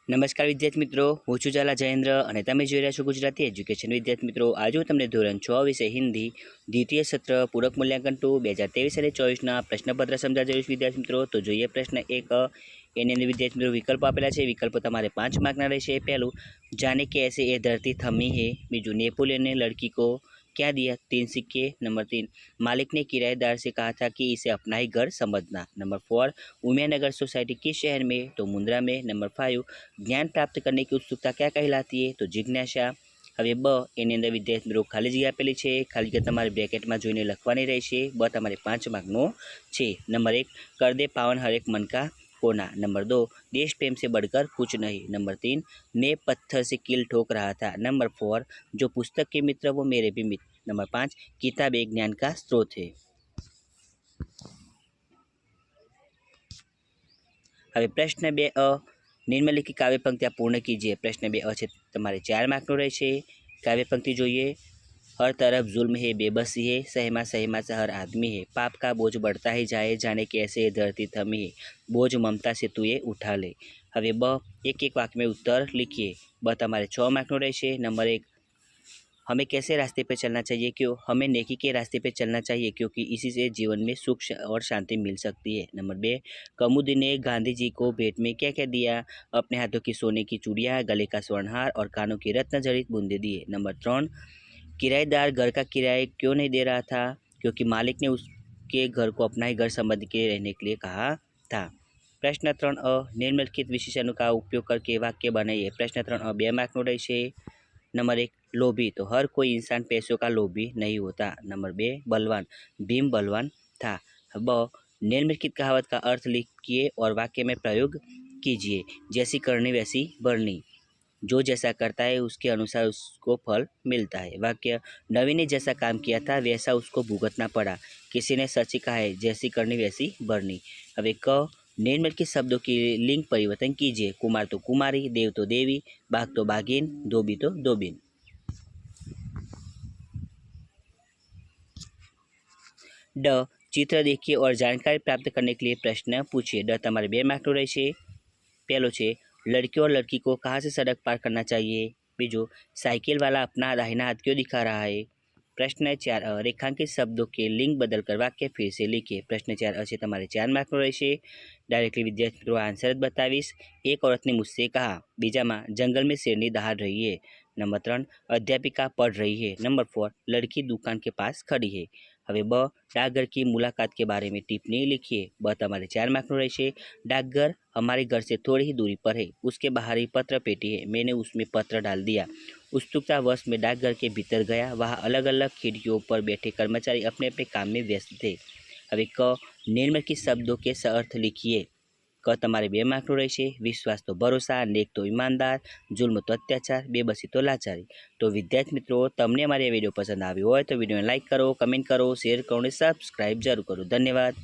નમસ્કાર વિદ્યાર્થી મિત્રો, હું છું ઝાલા જયેન્દ્ર અને તમે જોઈ રહ્યા છો ગુજરાતી એજ્યુકેશન. વિદ્યાર્થી મિત્રો, આજે હું તમને ધોરણ 6 વિષય હિન્દી દ્વિતીય સત્ર પૂરક મૂલ્યાંકન 2023 અને 24ના પ્રશ્નપત્ર સમજાવીશ. વિદ્યાર્થી મિત્રો, તો જોઈએ પ્રશ્ન 1. એની અંદર વિદ્યાર્થી મિત્રો વિકલ્પો આપેલા છે. વિકલ્પો તમારે 5 માર્કના રહેશે. પહેલું, જાने कैसे ये धरती थमी है. બીજું, नेपोलियन ने लड़की को क्या दिया? 3 सिक्के. नंबर 3, मालिक ने किराएदार से कहा था कि इसे अपना ही घर समझना. नंबर 4, उमियानगर सोसाइटी किस शहर में? तो मुंद्रा में. नंबर 5, ज्ञान प्राप्त करने की उत्सुकता क्या कहलाती है? तो जिज्ञासा. હવે બ એની અંદર વિદ્યાર્થી મિત્રો ખાલી જગ્યા આપેલી છે. ખાલી જગ્યા તમારે બ્રેકેટમાં જોઈને લખવાની રહેશે. બ તમારે 5 માર્કનો છે. नंबर 1, कर दे पावन हर एक मन का कोना. नंबर 2, देश प्रेम से बढ़कर कुछ नहीं. नंबर 3, मैं पत्थर से कील ठोक रहा था. नंबर 4, जो पुस्तक के मित्र वो मेरे भी मित्र. नंबर 5, किताब एक ज्ञान का स्रोत है. હવે પ્રશ્ન 2 નિમ્નલિખિત કાવ્ય પંક્તિઓ પૂર્ણ કીજીએ. પ્રશ્ન 2 છે તમારે 4 માર્કનો રહેશે. કાવ્ય પંક્તિ જોઈએ. हर तरफ जुल्म है, बेबसी है, सहमा सहमा सा हर आदमी है, पाप का बोझ बढ़ता ही जाए, जाने कैसे ये धरती थमी है, बोझ ममता से तू ये उठा ले. હવે બ એક એક वाक्य में उत्तर लिखिए. ब તમારે 6 માર્કનો રહેશે. नंबर 1, हमें कैसे रास्ते पे चलना चाहिए? क्यों? हमें नेकी के रास्ते पे चलना चाहिए क्योंकि इसी से जीवन में सुख और शांति मिल सकती है. नंबर 2, कमुदी ने गांधी जी को भेंट में क्या क्या दिया? अपने हाथों की सोने की चूड़ियाँ, गले का स्वर्णहार और कानों की रत्न जड़ित बूंदे दिए. नंबर 3, किराएदार घर का किराया क्यों नहीं दे रहा था? क्योंकि मालिक ने उसके घर को अपना ही घर समझ के रहने के लिए कहा था. प्रश्न 3 निम्नलिखित विशेषणों का उपयोग करके वाक्य बनाइए. प्रश्न 3 2 मार्कનો રહેશે. नंबर 1, लोभी, तो हर कोई इंसान पैसों का लोभी नहीं होता. नंबर 2, बलवान, भीम बलवान था. ब निम्नलिखित कहावत का अर्थ लिखिए और वाक्य में प्रयोग कीजिए. जैसी करनी वैसी भरनी, जो जैसा करता है उसके अनुसार उसको फल मिलता है. वाक्य, नवी ने जैसा काम किया था वैसा उसको भुगतना पड़ा. किसी ने सच ही कहा है, जैसी करनी वैसी भरनी. હવે ક निम्नलिखित शब्दों की लिंग परिवर्तन कीजिए. कुमार तो कुमारी, देव तो देवी, बाघ तो बाघिन, धोबी तो धोबिन. ड चित्र देखिए और जानकारी प्राप्त करने के लिए प्रश्न पूछिए. ड તમારે 2 માર્કનો રહેશે. पहलो છે, लड़की और लड़की को कहाँ से सड़क पार करना चाहिए? बीजो, साइकिल वाला अपना दाहिना हाथ क्यों दिखा रहा है? प्रश्न 4 रेखांकित शब्दों के लिंक बदलकर वाक्य फिर से लिखिए. प्रश्न 4 છે તમારે 4 માર્કનો રહેશે. ડાયરેક્ટલી વિદ્યાર્થી મિત્રો આન્સર જ બતાવીશ. એક औरत ने मुझसे कहा. बीजाમાં जंगल में शेरनी दहाड़ रही है. नंबर 3, अध्यापिका पढ़ रही है. नंबर 4, लड़की दुकान के पास खड़ी है. હવે બ डाकघर की मुलाकात के बारे में टिप्पणी लिखिए. ब તમારે 4 માર્કનો રહેશે. डाकघर हमारे घर से थोड़ी ही दूरी पर है. उसके बाहर ही पत्र पेटी है. मैंने उसमें पत्र डाल दिया. उत्सुकतावश में डाकघर के भीतर गया. वहाँ अलग अलग खिड़कियों पर बैठे कर्मचारी अपने अपने काम में व्यस्त थे. હવે ક નિમ્નલિખિત शब्दों के अर्थ लिखिए. ક તમારે 2 માર્કનો રહેશે. વિશ્વાસ તો ભરોસા, નેક તો ઈમાનદાર, જુલ્મ તો અત્યાચાર, બેબસી તો લાચારી. તો વિદ્યાર્થી મિત્રો, તમને અમારી આ વિડીયો પસંદ આવ્યો હોય તો વિડીયોને લાઇક કરો, કમેન્ટ કરો, શેર કરો અને સબસ્ક્રાઈબ જરૂર કરો. ધન્યવાદ.